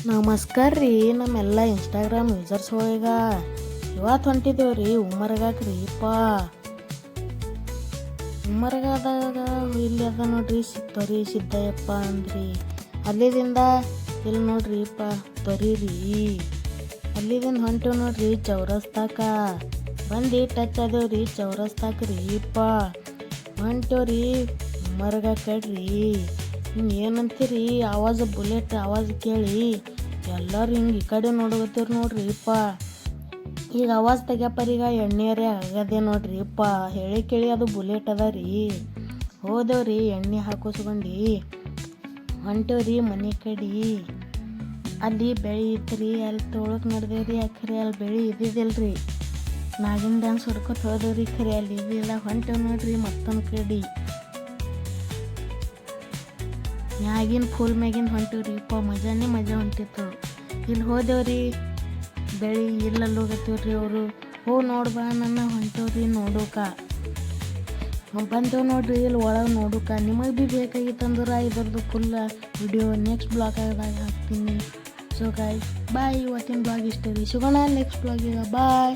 ನಮಸ್ಕಾರ ರೀ ನಮ್ಮೆಲ್ಲ ಇನ್ಸ್ಟಾಗ್ರಾಮ್ ಯೂಸರ್ಸ್ ಒಳಗ ಇವತ್ತು ಹೊಂಟಿದ್ದೇವ್ರಿ ಉಮ್ಮರ್ಗಾಕ್ರಿ ಉಮ್ಮರ್ಗಾದಾಗ ಇಲ್ಲಿ ಅದ ನೋಡ್ರಿ ತೊರಿ ಸಿದ್ದಯ್ಯಪ್ಪ ಅಂದ್ರಿ ಅಲ್ಲಿದಿಂದ ಇಲ್ಲಿ ನೋಡ್ರಿ ತೊರಿರಿ ಅಲ್ಲಿದಿಂದ ಹೊಂಟೇವ್ ನೋಡ್ರಿ ಚೌರಸ್ತಾಕ ಬಂದು ಟಚ್ ಆದೇವ್ರಿ ಚೌರಸ್ತಾಕ್ರಿ ಹೊಂಟೇವ್ರಿ ಉಮ್ಮರ್ಗಾಕಡ್ರಿ ಏನಂತೀರಿ ಆವಾಜ್ ಬುಲೆಟ್ ಆವಾಜ್ ಕೇಳಿ ಎಲ್ಲರೂ ಹಿಂಗೆ ಈ ಕಡೆ ನೋಡಕತ್ತೀರಿ ನೋಡ್ರಿ ಈಗ ಆವಾಜ್ ತೆಗ್ಯಪ್ಪರೀಗ ಎಣ್ಣೆರೇ ಆಗದೆ ನೋಡ್ರಿ ಹೇಳಿ ಕೇಳಿ ಅದು ಬುಲೆಟ್ ಅದ ರೀ ಹೋದೇವ್ರಿ ಎಣ್ಣೆ ಹಾಕಿಸ್ಕೊಂಡು ಹೊಂಟೇವ್ರಿ ಮನೆ ಕಡೆ ಅಲ್ಲಿ ಬೆಳೆ ಇತ್ರಿ ಅಲ್ಲಿ ತೊಳಕ್ಕೆ ನಡೆದೇವ್ರಿ ಖರೆ ಅಲ್ಲಿ ಬೆಳೆ ಇದ್ದಿದ್ದಿಲ್ರಿ ನಾಗಿನ ಡ್ಯಾನ್ಸ್ ಹೊಡ್ಕೊತ ಹೋದೇವ್ರಿ ಖರೆ ಅಲ್ಲಿ ಇದ್ದಿಲ್ಲ ಹೊಂಟೇವ್ ನೋಡ್ರಿ ಮತ್ತೊಂದು ಕಡೆ ಮ್ಯಾಗಿನ ಫುಲ್ ಮ್ಯಾಗಿನ ಹೊಂಟಿವ್ರಿ ಮಜಾನೇ ಮಜಾ ಹೊಂಟಿತ್ತು ಇಲ್ಲಿ ಹೋದೇವ್ರಿ ಬೆಳಿ ಇಲ್ಲಲ್ಲಿ ಹೋಗತ್ತೀವ್ರಿ ಅವರು ನೋಡ್ಬಾ ನನ್ನ ಹೊಂಟವ್ರಿ ನೋಡೋಕ ಬಂದೇವು ನೋಡ್ರಿ ಇಲ್ಲಿ ಒಳಗೆ ನೋಡೋಕ ನಿಮಗೆ ಭೀ ಬೇಕಾಗಿತ್ತಂದ್ರೆ ಇದ್ರದ್ದು ಫುಲ್ ವಿಡಿಯೋ ನೆಕ್ಸ್ಟ್ ಬ್ಲಾಗ್ದಾಗ ಹಾಕ್ತೀನಿ ಸೊ ಗಾಯ್ಸ್ ಬಾಯ್ ಇವತ್ತಿನ ಬ್ಲಾಗ್ ಇಷ್ಟ ರೀ ಸಿಗೋಣ ನೆಕ್ಸ್ಟ್ ಬ್ಲಾಗಿಗೆ ಬಾಯ್.